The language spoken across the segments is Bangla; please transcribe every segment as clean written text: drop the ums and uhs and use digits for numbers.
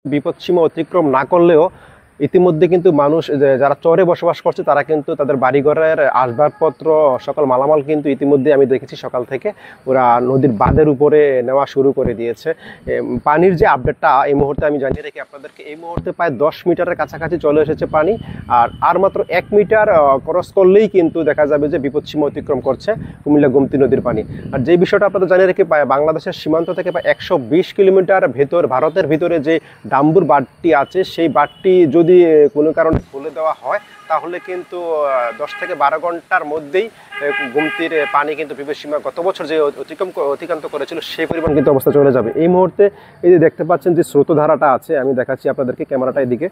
বিপদসীমা অতিক্রম না করলেও ইতিমধ্যে কিন্তু মানুষ যারা চরে বসবাস করছে তারা কিন্তু তাদের বাড়িঘরের আসবাবপত্র সকল মালামাল কিন্তু ইতিমধ্যে আমি দেখেছি সকাল থেকে ওরা নদীর বাঁধের উপরে নেওয়া শুরু করে দিয়েছে। পানির যে আপডেটটা এই মুহূর্তে আমি জানিয়ে রাখি আপনাদেরকে, এই মুহূর্তে প্রায় 10 মিটারের কাছাকাছি চলে এসেছে পানি। আর মাত্র 1 মিটার ক্রস করলেই কিন্তু দেখা যাবে যে বিপদসীমা অতিক্রম করছে কুমিল্লা গোমতী নদীর পানি। আর যে বিষয়টা আপনাদের জানিয়ে রাখি, বাংলাদেশের সীমান্ত থেকে প্রায় 120 কিলোমিটার ভেতর ভারতের ভিতরে যে ডাম্বুর বাঁধটি আছে, সেই বাঁধটি যদি কোনো কারণে খুলে দেওয়া হয় তাহলে কিন্তু 10 থেকে 12 ঘন্টার মধ্যেই গোমতীর পানি কিন্তু বিপদসীমা গত বছর যে অতিক্রান্ত করেছিল সেই পরিমাণ কিন্তু অবস্থা চলে যাবে। এই মুহূর্তে এই যে দেখতে পাচ্ছেন যে স্রোতধারাটা আছে, আমি দেখাচ্ছি আপনাদেরকে ক্যামেরাটা এদিকে।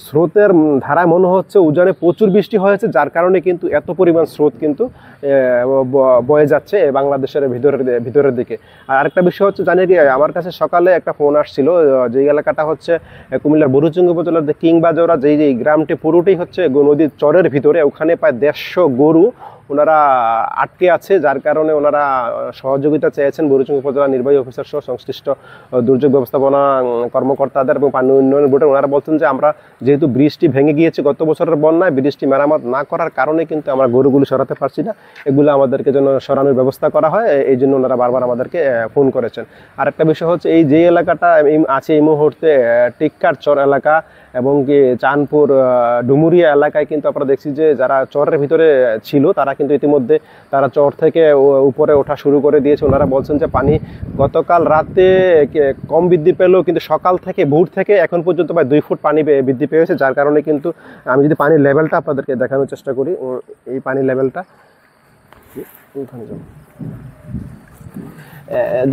স্রোতের ধারায় মনে হচ্ছে উজানে প্রচুর বৃষ্টি হয়েছে, যার কারণে কিন্তু এত পরিমাণ স্রোত কিন্তু বয়ে যাচ্ছে বাংলাদেশের ভিতরের দিকে। আর আরেকটা বিষয় হচ্ছে, জানিয়ে কি আমার কাছে সকালে একটা ফোন আসছিল, যে এলাকাটা হচ্ছে কুমিল্লার বুড়ুচুঙ্গি উপজেলার যে কিংবাজরা, যে গ্রামটি পুরোটাই হচ্ছে নদীর চরের ভিতরে, ওখানে প্রায় 150 গরু ওনারা আটকে আছে, যার কারণে ওনারা সহযোগিতা চেয়েছেন বুড়ুচুঙ্গি উপজেলা নির্বাহী অফিসার সহ সংশ্লিষ্ট দুর্যোগ ব্যবস্থাপনা কর্মকর্তাদের এবং পানি উন্নয়ন বোর্ডের। ওনারা বলছেন যে আমরা যেহেতু ব্রিজটি ভেঙে গিয়েছে গত বছরের বন্যায়, ব্রিজটি মেরামত না করার কারণে কিন্তু আমরা গরুগুলো সরাতে পারছি না, এগুলো আমাদেরকে যেন সরানোর ব্যবস্থা করা হয়, এই জন্য ওনারা বারবার আমাদেরকে ফোন করেছেন। আর একটা বিষয় হচ্ছে, এই যে এলাকাটা আছে এই মুহূর্তে টিক্কার চর এলাকা এবং কি চাঁদপুর ডুমুরিয়া এলাকায় কিন্তু আমরা দেখছি যে যারা চরের ভিতরে ছিল তারা কিন্তু ইতিমধ্যে তারা চর থেকে উপরে ওঠা শুরু করে দিয়েছে। ওনারা বলছেন যে পানি গতকাল রাতে কম বৃদ্ধি পেলেও কিন্তু সকাল থেকে ভোর থেকে এখন পর্যন্ত প্রায় 2 ফুট পানি বৃদ্ধি পেয়েছে, যার কারণে কিন্তু আমি যদি পানির লেভেলটা আপনাদেরকে দেখানোর চেষ্টা করি, এই পানির লেভেলটা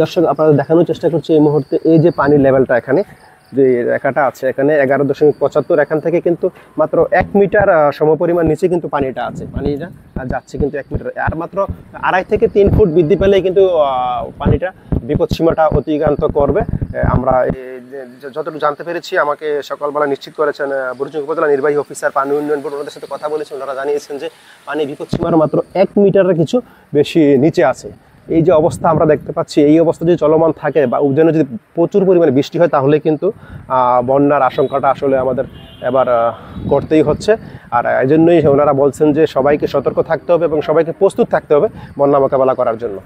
দর্শক আপনাদের দেখানোর চেষ্টা করছি এই মুহূর্তে। এই যে পানির লেভেলটা এখানে যে রেখাটা আছে, এখানে 11.75, এখান থেকে কিন্তু মাত্র 1 মিটার সমপরিমাণ নিচে কিন্তু পানিটা আছে, পানিটা যাচ্ছে কিন্তু 1 মিটার। আর মাত্র 2.5 থেকে 3 ফুট বৃদ্ধি পেলেই কিন্তু পানিটা বিপদসীমাটা অতিক্রান্ত করবে। আমরা যতটুকু জানতে পেরেছি, আমাকে সকালবেলা নিশ্চিত করেছেন বুড়ুচুঙ্গি উপজেলা নির্বাহী অফিসার পানি উন্নয়ন বোর্ড, ওনাদের সাথে কথা বলেছেন, ওনারা জানিয়েছেন যে পানি বিপদসীমার মাত্র 1 মিটারের কিছু বেশি নিচে আছে। এই যে অবস্থা আমরা দেখতে পাচ্ছি, এই অবস্থা যদি চলমান থাকে বা উজানে যদি প্রচুর পরিমাণে বৃষ্টি হয়, তাহলে কিন্তু বন্যার আশঙ্কাটা আসলে আমাদের এবার করতেই হচ্ছে। আর এই জন্যই ওনারা বলছেন যে সবাইকে সতর্ক থাকতে হবে এবং সবাইকে প্রস্তুত থাকতে হবে বন্যা মোকাবেলা করার জন্য।